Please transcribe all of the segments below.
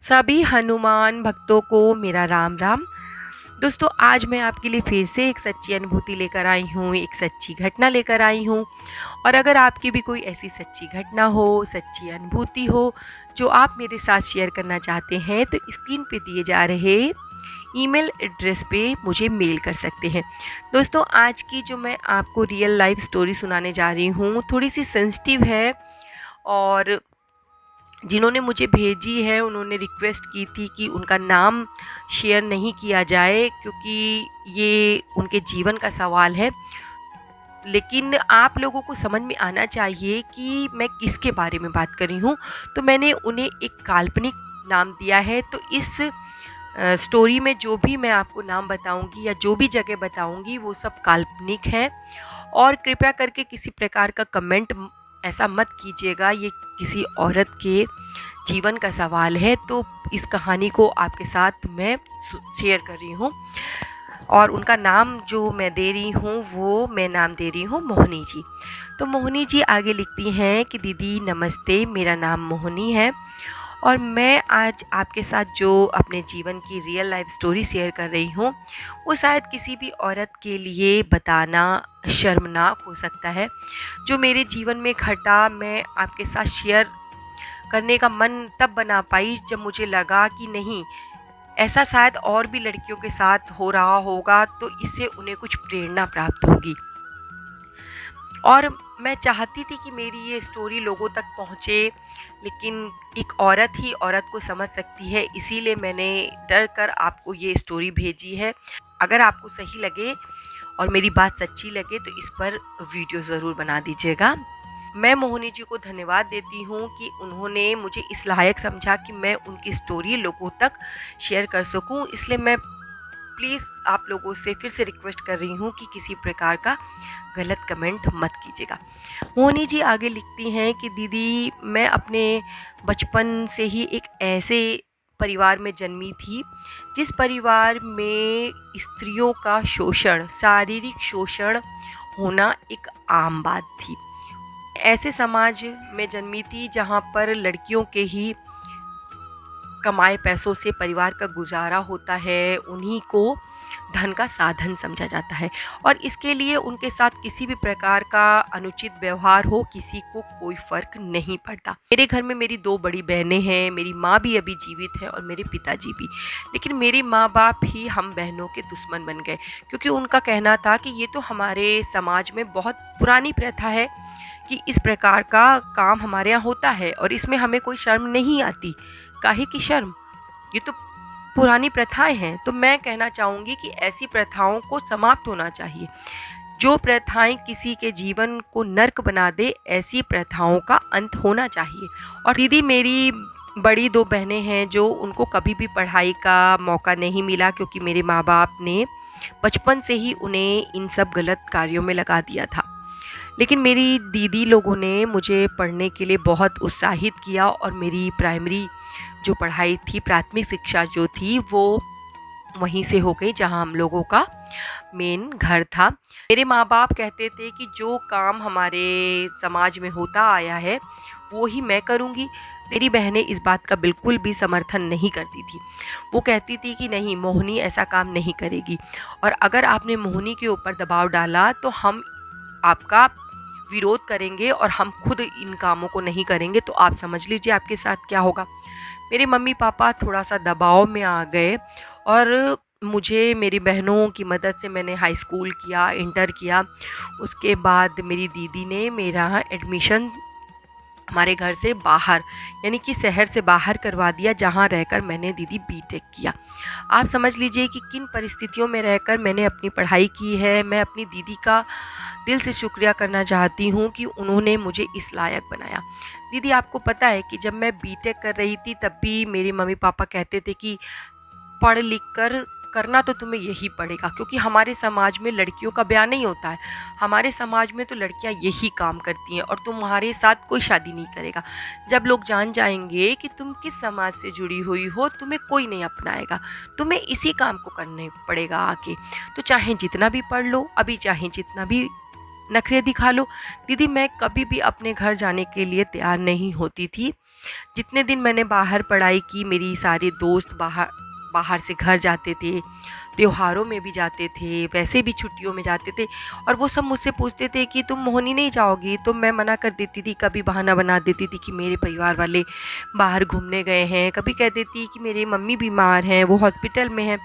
सभी हनुमान भक्तों को मेरा राम राम। दोस्तों, आज मैं आपके लिए फिर से एक सच्ची अनुभूति लेकर आई हूँ, एक सच्ची घटना लेकर आई हूँ। और अगर आपकी भी कोई ऐसी सच्ची घटना हो, सच्ची अनुभूति हो जो आप मेरे साथ शेयर करना चाहते हैं, तो स्क्रीन पे दिए जा रहे ईमेल एड्रेस पे मुझे मेल कर सकते हैं। दोस्तों, आज की जो मैं आपको रियल लाइफ स्टोरी सुनाने जा रही हूँ, थोड़ी सी सेंसिटिव है। और जिन्होंने मुझे भेजी है उन्होंने रिक्वेस्ट की थी कि उनका नाम शेयर नहीं किया जाए, क्योंकि ये उनके जीवन का सवाल है। लेकिन आप लोगों को समझ में आना चाहिए कि मैं किसके बारे में बात कर रही हूँ। तो मैंने उन्हें एक काल्पनिक नाम दिया है। तो इस स्टोरी में जो भी मैं आपको नाम बताऊंगी या जो भी जगह बताऊंगी वो सब काल्पनिक है। और कृपया करके किसी प्रकार का कमेंट ऐसा मत कीजिएगा, ये किसी औरत के जीवन का सवाल है। तो इस कहानी को आपके साथ मैं शेयर कर रही हूँ। और उनका नाम जो मैं दे रही हूँ वो मैं नाम दे रही हूँ मोहिनी जी। तो मोहिनी जी आगे लिखती हैं कि दीदी नमस्ते, मेरा नाम मोहिनी है और मैं आज आपके साथ जो अपने जीवन की रियल लाइफ स्टोरी शेयर कर रही हूँ वो शायद किसी भी औरत के लिए बताना शर्मनाक हो सकता है। जो मेरे जीवन में घटा, मैं आपके साथ शेयर करने का मन तब बना पाई जब मुझे लगा कि नहीं, ऐसा शायद और भी लड़कियों के साथ हो रहा होगा, तो इससे उन्हें कुछ प्रेरणा प्राप्त होगी। और मैं चाहती थी कि मेरी ये स्टोरी लोगों तक पहुँचे, लेकिन एक औरत ही औरत को समझ सकती है, इसीलिए मैंने डर कर आपको ये स्टोरी भेजी है। अगर आपको सही लगे और मेरी बात सच्ची लगे तो इस पर वीडियो ज़रूर बना दीजिएगा। मैं मोहिनी जी को धन्यवाद देती हूँ कि उन्होंने मुझे इस लायक समझा कि मैं उनकी स्टोरी लोगों तक शेयर कर सकूँ। इसलिए मैं प्लीज़ आप लोगों से फिर से रिक्वेस्ट कर रही हूँ कि किसी प्रकार का गलत कमेंट मत कीजिएगा। मोहिनी जी आगे लिखती हैं कि दीदी मैं अपने बचपन से ही एक ऐसे परिवार में जन्मी थी जिस परिवार में स्त्रियों का शोषण, शारीरिक शोषण होना एक आम बात थी। ऐसे समाज में जन्मी थी जहाँ पर लड़कियों के ही कमाए पैसों से परिवार का गुजारा होता है, उन्हीं को धन का साधन समझा जाता है और इसके लिए उनके साथ किसी भी प्रकार का अनुचित व्यवहार हो, किसी को कोई फर्क नहीं पड़ता। मेरे घर में मेरी 2 बड़ी बहनें हैं, मेरी माँ भी अभी जीवित है और मेरे पिताजी भी। लेकिन मेरे माँ बाप ही हम बहनों के दुश्मन बन गए, क्योंकि उनका कहना था कि ये तो हमारे समाज में बहुत पुरानी प्रथा है कि इस प्रकार का काम हमारे यहाँ होता है और इसमें हमें कोई शर्म नहीं आती। काहे की शर्म, ये तो पुरानी प्रथाएं हैं। तो मैं कहना चाहूँगी कि ऐसी प्रथाओं को समाप्त होना चाहिए। जो प्रथाएं किसी के जीवन को नर्क बना दे, ऐसी प्रथाओं का अंत होना चाहिए। और दीदी मेरी बड़ी 2 बहनें हैं जो उनको कभी भी पढ़ाई का मौका नहीं मिला, क्योंकि मेरे माँ बाप ने बचपन से ही उन्हें इन सब गलत कार्यों में लगा दिया था। लेकिन मेरी दीदी लोगों ने मुझे पढ़ने के लिए बहुत उत्साहित किया और मेरी प्राइमरी जो पढ़ाई थी, प्राथमिक शिक्षा जो थी, वो वहीं से हो गई जहां हम लोगों का मेन घर था। मेरे माँ बाप कहते थे कि जो काम हमारे समाज में होता आया है वो ही मैं करूँगी। मेरी बहनें इस बात का बिल्कुल भी समर्थन नहीं करती थी। वो कहती थी कि नहीं, मोहिनी ऐसा काम नहीं करेगी और अगर आपने मोहिनी के ऊपर दबाव डाला तो हम आपका विरोध करेंगे और हम खुद इन कामों को नहीं करेंगे, तो आप समझ लीजिए आपके साथ क्या होगा। मेरे मम्मी पापा थोड़ा सा दबाव में आ गए और मुझे मेरी बहनों की मदद से मैंने हाई स्कूल किया, इंटर किया। उसके बाद मेरी दीदी ने मेरा एडमिशन हमारे घर से बाहर, यानी कि शहर से बाहर करवा दिया, जहाँ रहकर मैंने दीदी बीटेक किया। आप समझ लीजिए कि किन परिस्थितियों में रहकर मैंने अपनी पढ़ाई की है। मैं अपनी दीदी का दिल से शुक्रिया करना चाहती हूँ कि उन्होंने मुझे इस लायक बनाया। दीदी आपको पता है कि जब मैं बीटेक कर रही थी तब भी मेरे मम्मी पापा कहते थे कि पढ़ लिख कर करना तो तुम्हें यही पड़ेगा, क्योंकि हमारे समाज में लड़कियों का ब्याह नहीं होता है। हमारे समाज में तो लड़कियां यही काम करती हैं और तुम्हारे साथ कोई शादी नहीं करेगा। जब लोग जान जाएंगे कि तुम किस समाज से जुड़ी हुई हो, तुम्हें कोई नहीं अपनाएगा, तुम्हें इसी काम को करने पड़ेगा आके। तो चाहे जितना भी पढ़ लो, अभी चाहे जितना भी नखरे दिखा लो। दीदी मैं कभी भी अपने घर जाने के लिए तैयार नहीं होती थी। जितने दिन मैंने बाहर पढ़ाई की, मेरी सारे दोस्त बाहर बाहर से घर जाते थे, त्योहारों में भी जाते थे, वैसे भी छुट्टियों में जाते थे, और वो सब मुझसे पूछते थे कि तुम मोहिनी नहीं जाओगी? तो मैं मना कर देती थी, कभी बहाना बना देती थी कि मेरे परिवार वाले बाहर घूमने गए हैं, कभी कह देती कि मेरी मम्मी बीमार हैं, वो हॉस्पिटल में हैं,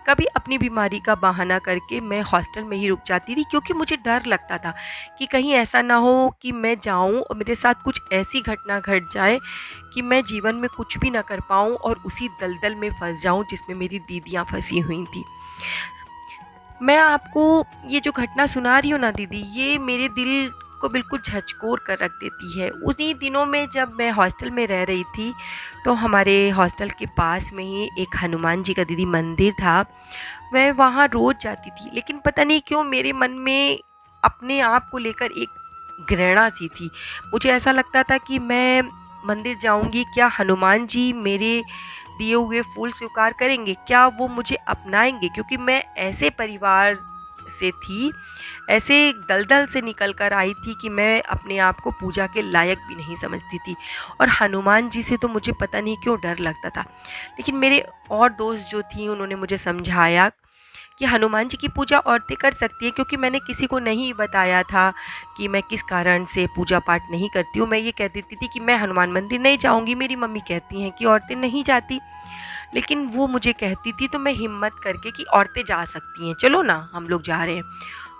कभी अपनी बीमारी का बहाना करके मैं हॉस्टल में ही रुक जाती थी, क्योंकि मुझे डर लगता था कि कहीं ऐसा ना हो कि मैं जाऊं और मेरे साथ कुछ ऐसी घटना घट जाए कि मैं जीवन में कुछ भी ना कर पाऊं और उसी दलदल में फंस जाऊं जिसमें मेरी दीदियां फंसी हुई थी। मैं आपको ये जो घटना सुना रही हूँ ना दीदी, ये मेरे दिल को बिल्कुल झकझोर कर रख देती है। उन्हीं दिनों में जब मैं हॉस्टल में रह रही थी, तो हमारे हॉस्टल के पास में ही एक हनुमान जी का दीदी मंदिर था। मैं वहाँ रोज़ जाती थी, लेकिन पता नहीं क्यों मेरे मन में अपने आप को लेकर एक घृणा सी थी। मुझे ऐसा लगता था कि मैं मंदिर जाऊंगी, क्या हनुमान जी मेरे दिए हुए फूल स्वीकार करेंगे? क्या वो मुझे अपनाएंगे? क्योंकि मैं ऐसे परिवार से थी, ऐसे दलदल से निकल कर आई थी कि मैं अपने आप को पूजा के लायक भी नहीं समझती थी, और हनुमान जी से तो मुझे पता नहीं क्यों डर लगता था। लेकिन मेरे और दोस्त जो थी, उन्होंने मुझे समझाया कि हनुमान जी की पूजा औरतें कर सकती हैं, क्योंकि मैंने किसी को नहीं बताया था कि मैं किस कारण से पूजा पाठ नहीं करती हूँ। मैं ये कह देती थी कि मैं हनुमान मंदिर नहीं जाऊँगी, मेरी मम्मी कहती हैं कि औरतें नहीं जाती। लेकिन वो मुझे कहती थी, तो मैं हिम्मत करके कि औरतें जा सकती हैं, चलो ना हम लोग जा रहे हैं,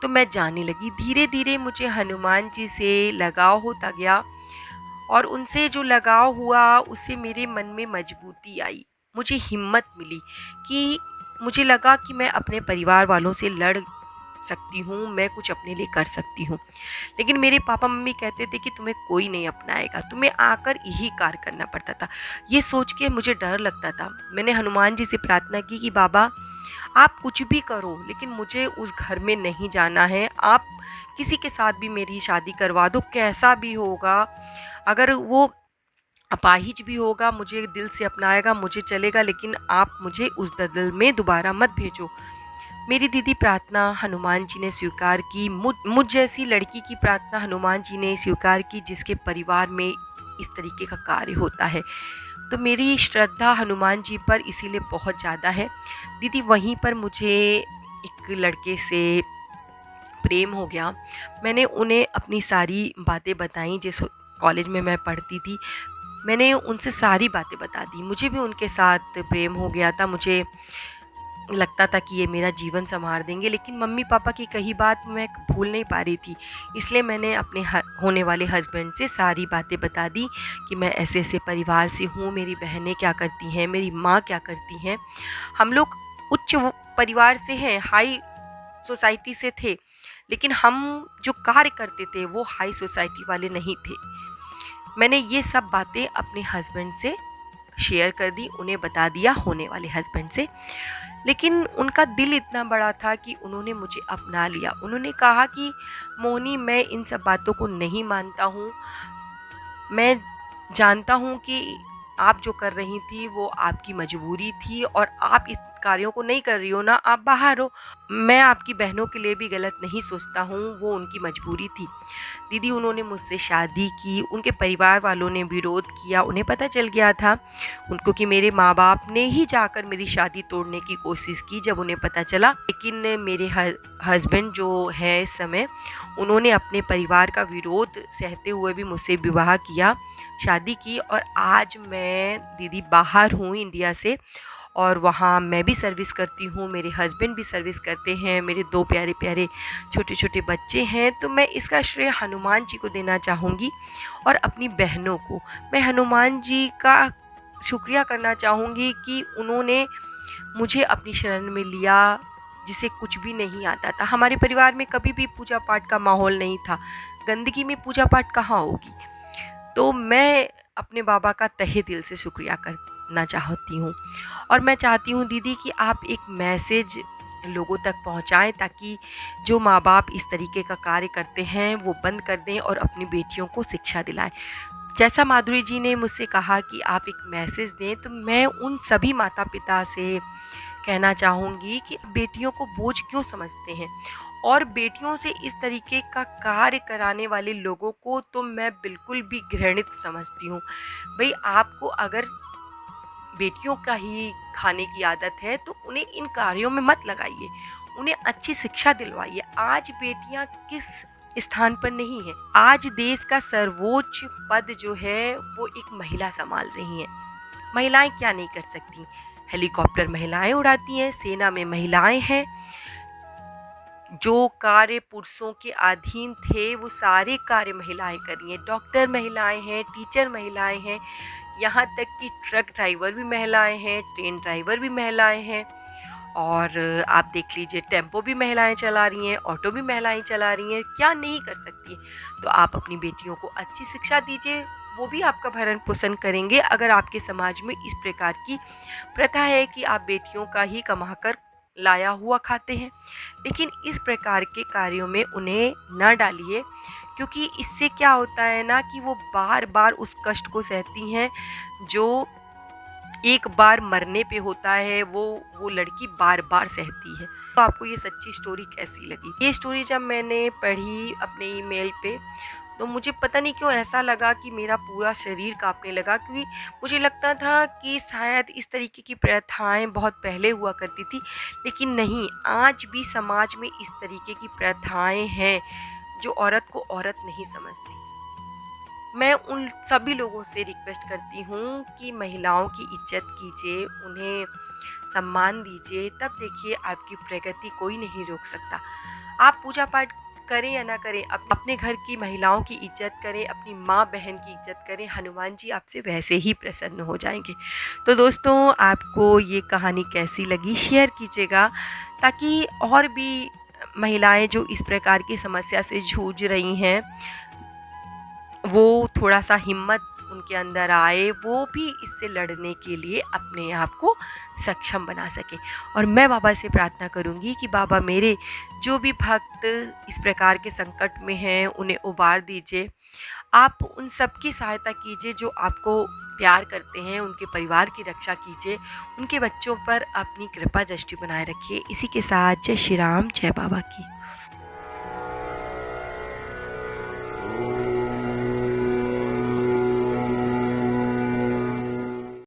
तो मैं जाने लगी। धीरे धीरे मुझे हनुमान जी से लगाव होता गया, और उनसे जो लगाव हुआ उससे मेरे मन में मजबूती आई, मुझे हिम्मत मिली, कि मुझे लगा कि मैं अपने परिवार वालों से लड़ सकती हूँ, मैं कुछ अपने लिए कर सकती हूँ। लेकिन मेरे पापा मम्मी कहते थे कि तुम्हें कोई नहीं अपनाएगा, तुम्हें आकर यही कार्य करना पड़ता था। ये सोच के मुझे डर लगता था। मैंने हनुमान जी से प्रार्थना की कि बाबा आप कुछ भी करो, लेकिन मुझे उस घर में नहीं जाना है। आप किसी के साथ भी मेरी शादी करवा दो, कैसा भी होगा, अगर वो अपाहिज भी होगा, मुझे दिल से अपनाएगा, मुझे चलेगा, लेकिन आप मुझे उस दलदल में दोबारा मत भेजो। मेरी दीदी प्रार्थना हनुमान जी ने स्वीकार की। मुझ जैसी लड़की की प्रार्थना हनुमान जी ने स्वीकार की, जिसके परिवार में इस तरीके का कार्य होता है। तो मेरी श्रद्धा हनुमान जी पर इसीलिए बहुत ज़्यादा है। दीदी वहीं पर मुझे एक लड़के से प्रेम हो गया। मैंने उन्हें अपनी सारी बातें बताई, जिस कॉलेज में मैं पढ़ती थी, मैंने उनसे सारी बातें बता दी। मुझे भी उनके साथ प्रेम हो गया था, मुझे लगता था कि ये मेरा जीवन संवार देंगे, लेकिन मम्मी पापा की कही बात मैं भूल नहीं पा रही थी। इसलिए मैंने अपने होने वाले हस्बैंड से सारी बातें बता दी कि मैं ऐसे ऐसे परिवार से हूँ, मेरी बहनें क्या करती हैं, मेरी माँ क्या करती हैं। हम लोग उच्च परिवार से हैं, हाई सोसाइटी से थे, लेकिन हम जो कार्य करते थे वो हाई सोसाइटी वाले नहीं थे। मैंने ये सब बातें अपने हस्बैंड से शेयर कर दी, उन्हें बता दिया, होने वाले हस्बैंड से। लेकिन उनका दिल इतना बड़ा था कि उन्होंने मुझे अपना लिया। उन्होंने कहा कि मोहिनी मैं इन सब बातों को नहीं मानता हूँ, मैं जानता हूँ कि आप जो कर रही थी वो आपकी मजबूरी थी, और आप इस कार्यों को नहीं कर रही हो ना, आप बाहर हो। मैं आपकी बहनों के लिए भी गलत नहीं सोचता हूँ, वो उनकी मजबूरी थी। दीदी उन्होंने मुझसे शादी की, उनके परिवार वालों ने विरोध किया, उन्हें पता चल गया था उनको कि मेरे माँ बाप ने ही जाकर मेरी शादी तोड़ने की कोशिश की जब उन्हें पता चला। लेकिन मेरे हस्बैंड जो है इस समय, उन्होंने अपने परिवार का विरोध सहते हुए भी मुझसे विवाह किया, शादी की, और आज मैं दीदी बाहर हूँ इंडिया से, और वहाँ मैं भी सर्विस करती हूँ, मेरे हस्बैंड भी सर्विस करते हैं, मेरे 2 प्यारे प्यारे छोटे छोटे बच्चे हैं। तो मैं इसका श्रेय हनुमान जी को देना चाहूँगी, और अपनी बहनों को मैं हनुमान जी का शुक्रिया करना चाहूँगी कि उन्होंने मुझे अपनी शरण में लिया, जिसे कुछ भी नहीं आता था। हमारे परिवार में कभी भी पूजा पाठ का माहौल नहीं था, गंदगी में पूजा पाठ कहाँ होगी। तो मैं अपने बाबा का तहे दिल से शुक्रिया करना चाहती हूँ, और मैं चाहती हूँ दीदी कि आप एक मैसेज लोगों तक पहुँचाएं, ताकि जो माँ बाप इस तरीके का कार्य करते हैं वो बंद कर दें और अपनी बेटियों को शिक्षा दिलाएं। जैसा माधुरी जी ने मुझसे कहा कि आप एक मैसेज दें, तो मैं उन सभी माता पिता से कहना चाहूँगी कि बेटियों को बोझ क्यों समझते हैं, और बेटियों से इस तरीके का कार्य कराने वाले लोगों को तो मैं बिल्कुल भी घृणित समझती हूँ। भई आपको अगर बेटियों का ही खाने की आदत है तो उन्हें इन कार्यों में मत लगाइए, उन्हें अच्छी शिक्षा दिलवाइए। आज बेटियां किस स्थान पर नहीं है, आज देश का सर्वोच्च पद जो है वो एक महिला संभाल रही है। महिलाएं क्या नहीं कर सकती, हेलीकॉप्टर महिलाएं उड़ाती हैं, सेना में महिलाएं हैं, जो कार्य पुरुषों के अधीन थे वो सारे कार्य महिलाएं कर रही हैं। डॉक्टर महिलाएं हैं, टीचर महिलाएं हैं, यहाँ तक कि ट्रक ड्राइवर भी महिलाएं हैं, ट्रेन ड्राइवर भी महिलाएं हैं, और आप देख लीजिए टेम्पो भी महिलाएं चला रही हैं, ऑटो भी महिलाएं चला रही हैं। क्या नहीं कर सकती। तो आप अपनी बेटियों को अच्छी शिक्षा दीजिए, वो भी आपका भरण पोषण करेंगे। अगर आपके समाज में इस प्रकार की प्रथा है कि आप बेटियों का ही कमाकर लाया हुआ खाते हैं, लेकिन इस प्रकार के कार्यों में उन्हें न डालिए, क्योंकि इससे क्या होता है ना कि वो बार बार उस कष्ट को सहती हैं जो एक बार मरने पे होता है, वो लड़की बार बार सहती है। तो आपको ये सच्ची स्टोरी कैसी लगी? ये स्टोरी जब मैंने पढ़ी अपने ईमेल पे, तो मुझे पता नहीं क्यों ऐसा लगा कि मेरा पूरा शरीर कांपने लगा, क्योंकि मुझे लगता था कि शायद इस तरीके की प्रथाएं बहुत पहले हुआ करती थी, लेकिन नहीं, आज भी समाज में इस तरीके की प्रथाएं हैं जो औरत को औरत नहीं समझती। मैं उन सभी लोगों से रिक्वेस्ट करती हूँ कि महिलाओं की इज्जत कीजिए, उन्हें सम्मान दीजिए, तब देखिए आपकी प्रगति कोई नहीं रोक सकता। आप पूजा पाठ करें या ना करें, अपने घर की महिलाओं की इज्जत करें, अपनी माँ बहन की इज्जत करें, हनुमान जी आपसे वैसे ही प्रसन्न हो जाएंगे। तो दोस्तों, आपको ये कहानी कैसी लगी शेयर कीजिएगा, ताकि और भी महिलाएं जो इस प्रकार की समस्या से जूझ रही हैं वो थोड़ा सा हिम्मत उनके अंदर आए, वो भी इससे लड़ने के लिए अपने आप को सक्षम बना सके। और मैं बाबा से प्रार्थना करूंगी कि बाबा मेरे जो भी भक्त इस प्रकार के संकट में हैं उन्हें उबार दीजिए। आप उन सब की सहायता कीजिए जो आपको प्यार करते हैं, उनके परिवार की रक्षा कीजिए, उनके बच्चों पर अपनी कृपा दृष्टि बनाए रखिए। इसी के साथ जय श्री राम, जय बाबा की।